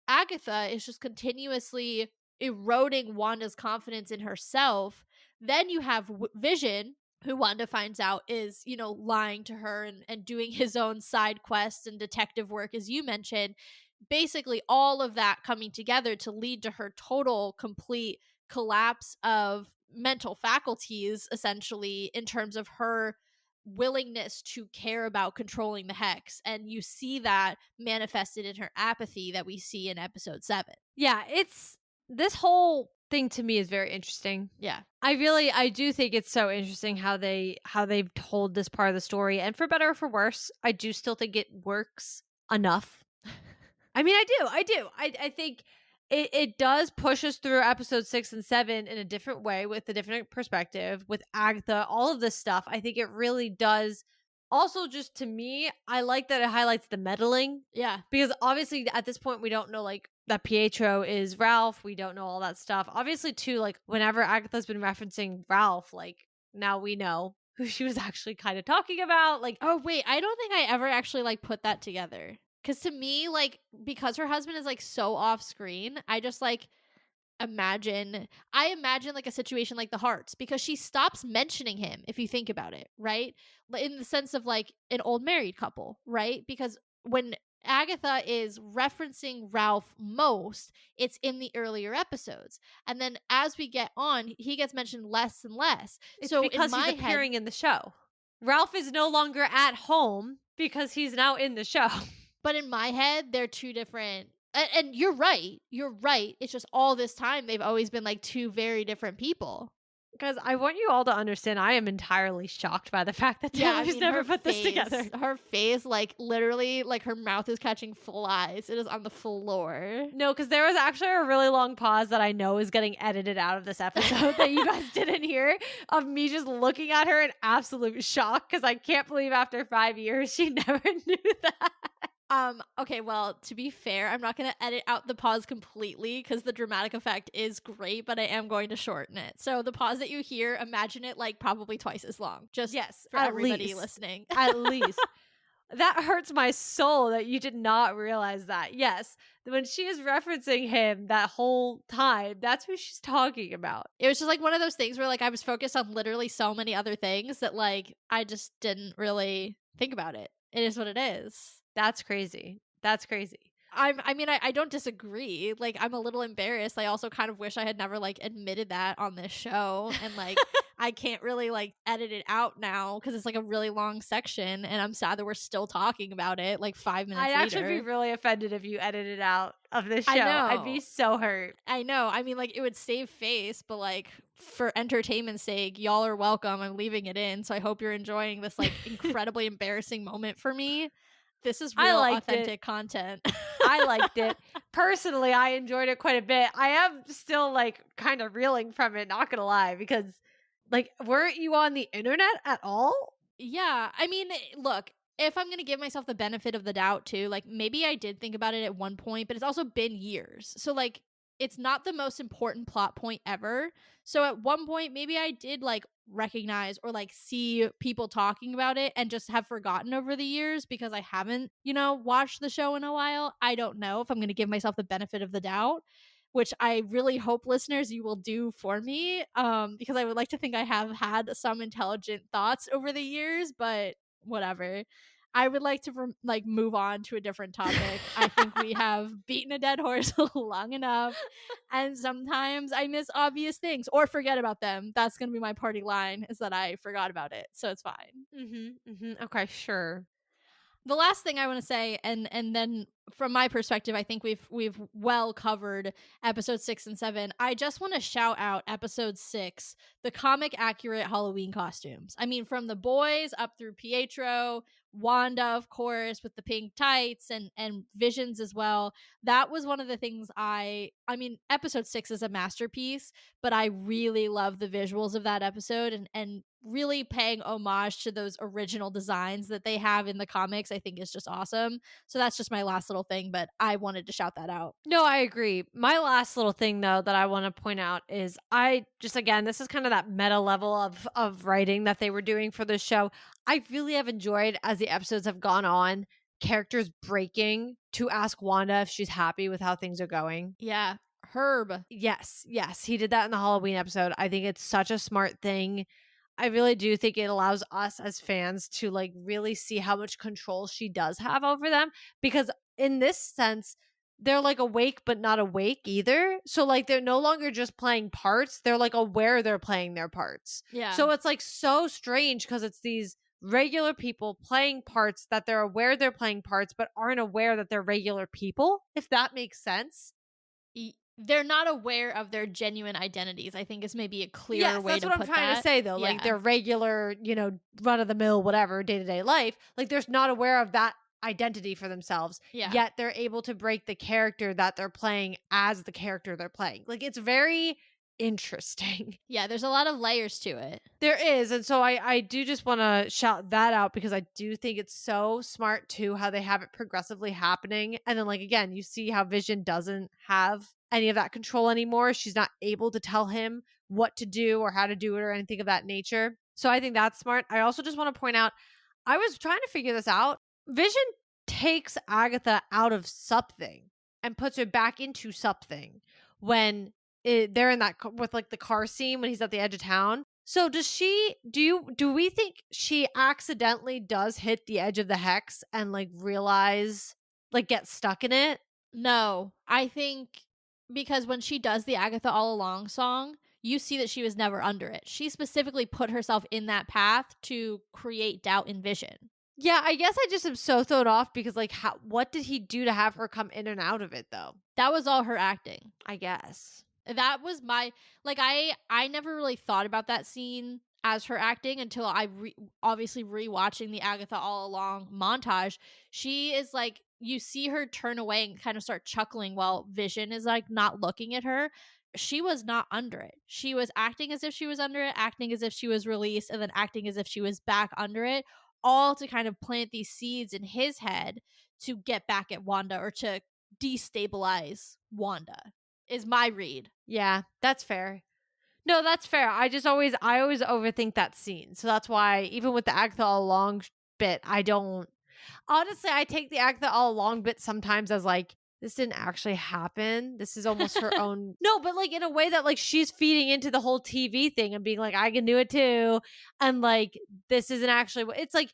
Agatha is just continuously eroding Wanda's confidence in herself. Then you have Vision, who Wanda finds out is, lying to her and doing his own side quests and detective work, as you mentioned. Basically, all of that coming together to lead to her total, complete collapse of mental faculties, essentially, in terms of her willingness to care about controlling the hex, and you see that manifested in her apathy that we see in episode 7.
Yeah, it's this whole thing to me is very interesting.
Yeah.
I do think it's so interesting how they've told this part of the story, and for better or for worse, I do still think it works enough. I mean, I do. I think it does push us through episode 6 and 7 in a different way with a different perspective with Agatha, all of this stuff. I think it really does. Also, just to me, I like that it highlights the meddling
Yeah.
because obviously at this point we don't know like that Pietro is Ralph. We don't know all that stuff. Obviously, too, like whenever Agatha's been referencing Ralph, like now we know who she was actually kind of talking about. Like,
Oh wait, I don't think I ever actually like put that together. Cause to me, like, because her husband is like so off screen, I just like imagine like a situation like the Hearts because she stops mentioning him if you think about it, right? In the sense of like an old married couple, right? Because when Agatha is referencing Ralph most, it's in the earlier episodes. And then as we get on, he gets mentioned less and less.
it's
So in
because he's
my head,
appearing in the show. Ralph is no longer at home because he's now in the show.
but in my head, they're two different. And you're right. You're right. It's just all this time they've always been like two very different people.
Because I want you all to understand, I am entirely shocked by the fact that
Yeah, I
Taylor's
mean,
never
her
put this
face,
together.
her face, like literally, like her mouth is catching flies. It is on the floor.
No, because there was actually a really long pause that I know is getting edited out of this episode that you guys didn't hear of me just looking at her in absolute shock because I can't believe after 5 years she never knew that.
Okay, well, to be fair, I'm not gonna edit out the pause completely because the dramatic effect is great, but I am going to shorten it. So the pause that you hear, imagine it like probably twice as long. Just
Yes,
for
at
everybody
least.
listening.
At least. That hurts my soul that you did not realize that. Yes, when she is referencing him that whole time, that's who she's talking about.
It was just like one of those things where like I was focused on literally so many other things that like I just didn't really think about it. It is what it is.
That's crazy. That's crazy.
I don't disagree. Like, I'm a little embarrassed. I also kind of wish I had never like admitted that on this show, and like I can't really like edit it out now because it's like a really long section, and I'm sad that we're still talking about it like 5 minutes
I'd
later.
actually be really offended if you edited out of this show.
I know.
I'd be so hurt.
I know. I mean, like it would save face, but like for entertainment's sake, y'all are welcome. I'm leaving it in, so I hope you're enjoying this like incredibly embarrassing moment for me. This is
I
real
liked
authentic content.
I liked it. Personally, I enjoyed it quite a bit. I am still like kind of reeling from it, not gonna lie, because like weren't you on the internet at all?
Yeah, I mean, look, if I'm gonna give myself the benefit of the doubt too, like maybe I did think about it at one point, but it's also been years. So like it's not the most important plot point ever. So at one point, maybe I did like recognize or like see people talking about it and just have forgotten over the years because I haven't, watched the show in a while. I don't know if I'm gonna give myself the benefit of the doubt, which I really hope listeners you will do for me, because I would like to think I have had some intelligent thoughts over the years, but whatever. I would like to like move on to a different topic. I think we have beaten a dead horse long enough, and sometimes I miss obvious things or forget about them. That's gonna be my party line is that I forgot about it, so it's fine.
Okay, sure.
The last thing I want to say, and then from my perspective, I think we've well covered episode 6 and 7. I just want to shout out episode 6, the comic accurate Halloween costumes. I mean, from the boys up through Pietro, Wanda, of course, with the pink tights, and Visions as well. That was one of the things I mean, episode 6 is a masterpiece, but I really love the visuals of that episode, and really paying homage to those original designs that they have in the comics, I think is just awesome. So that's just my last little thing, but I wanted to shout that out.
No, I agree. My last little thing though that I want to point out is I just again, this is kind of that meta level of writing that they were doing for this show. I really have enjoyed as the episodes have gone on, characters breaking to ask Wanda if she's happy with how things are going.
Yeah. Herb.
Yes, he did that in the Halloween episode. I think it's such a smart thing. I really do think it allows us as fans to like really see how much control she does have over them because in this sense they're like awake but not awake either. So like they're no longer just playing parts, they're like aware they're playing their parts.
Yeah.
So it's like so strange because it's these regular people playing parts that they're aware they're playing parts but aren't aware that they're regular people, if that makes sense.
they're not aware of their genuine identities, I think is maybe a clearer
Yes,
way
that's
to
what I'm
put
trying to
that.
say though. Like
Yeah.
their regular, run of the mill, whatever, day to day life, like they're not aware of that identity for themselves,
Yeah.
yet they're able to break the character that they're playing as the character they're playing. Like it's very interesting.
Yeah, there's a lot of layers to it.
There is, and so I do just wanna shout that out because I do think it's so smart too how they have it progressively happening, and then, like, again, you see how Vision doesn't have any of that control anymore. She's not able to tell him what to do or how to do it or anything of that nature. So I think that's smart. I also just wanna point out, I was trying to figure this out. Vision takes Agatha out of something and puts her back into something when they're in that with like the car scene when he's at the edge of town. So does she do we think she accidentally does hit the edge of the hex and like realize like get stuck in it?
No, I think because when she does the Agatha All Along song, you see that she was never under it. She specifically put herself in that path to create doubt in Vision.
Yeah, I guess I just am so thrown off because like what did he do to have her come in and out of it though?
That was all her acting.
I guess.
That was my like I never really thought about that scene as her acting until obviously rewatching the Agatha All Along montage. She is like you see her turn away and kind of start chuckling while Vision is like not looking at her. She was not under it. She was acting as if she was under it, acting as if she was released, and then acting as if she was back under it, all to kind of plant these seeds in his head to get back at Wanda or to destabilize Wanda is my read.
Yeah, that's fair. No, that's fair. I always overthink that scene. So that's why even with the Agatha all along bit, I don't honestly I take the Agatha all along bit sometimes as like this didn't actually happen. This is almost her own No, but like in a way that like she's feeding into the whole TV thing and being like I can do it too and like this isn't actually it's like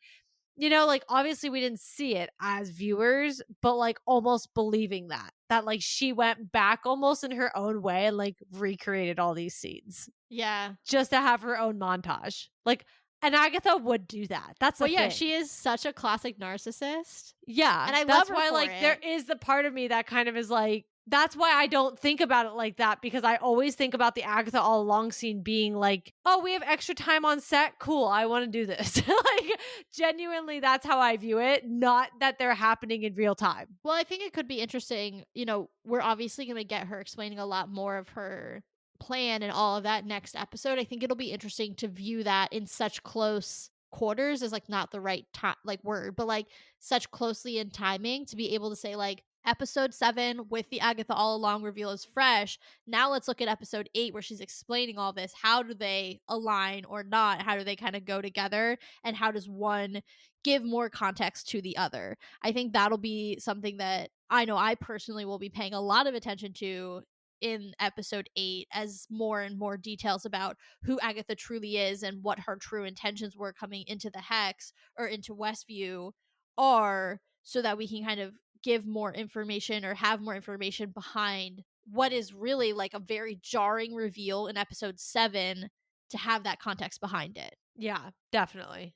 like obviously we didn't see it as viewers, but like almost believing that like she went back almost in her own way and like recreated all these scenes
Yeah.
just to have her own montage. Like, and Agatha would do that. That's the
Well, yeah,
thing.
she is such a classic narcissist.
Yeah,
And I love
that's
her
why
for
like
it.
there is the part of me that kind of is like that's why I don't think about it like that because I always think about the Agatha all along scene being like, "Oh, we have extra time on set. Cool. I want to do this." Like genuinely that's how I view it, not that they're happening in real time.
Well, I think it could be interesting. We're obviously going to get her explaining a lot more of her plan and all of that next episode. I think it'll be interesting to view that in such close quarters is like not the right time like word, but like such closely in timing to be able to say like episode 7 with the Agatha all along reveal is fresh. Now let's look at episode 8 where she's explaining all this. How do they align or not? How do they kind of go together? And how does one give more context to the other? I think that'll be something that I know I personally will be paying a lot of attention to in episode 8 as more and more details about who Agatha truly is and what her true intentions were coming into the Hex or into Westview are, so that we can kind of give more information or have more information behind what is really like a very jarring reveal in episode 7 to have that context behind it.
Yeah, definitely.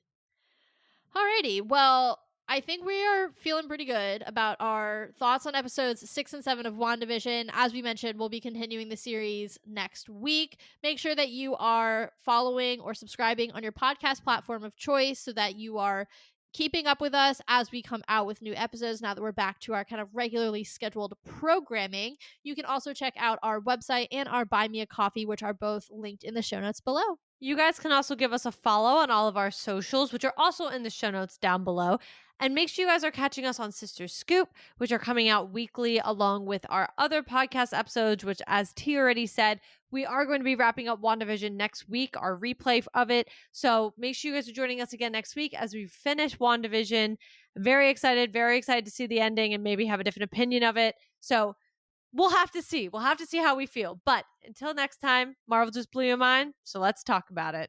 Alrighty. Well, I think we are feeling pretty good about our thoughts on episodes 6 and 7 of WandaVision. As we mentioned, we'll be continuing the series next week. Make sure that you are following or subscribing on your podcast platform of choice so that you are keeping up with us as we come out with new episodes now that we're back to our kind of regularly scheduled programming. You can also check out our website and our Buy Me a Coffee, which are both linked in the show notes below.
You guys can also give us a follow on all of our socials, which are also in the show notes down below. And make sure you guys are catching us on Sister Scoop, which are coming out weekly along with our other podcast episodes, which, as T already said, we are going to be wrapping up WandaVision next week, our replay of it. So make sure you guys are joining us again next week as we finish WandaVision. Very excited to see the ending and maybe have a different opinion of it. So we'll have to see. We'll have to see how we feel. But until next time, Marvel just blew your mind. So let's talk about it.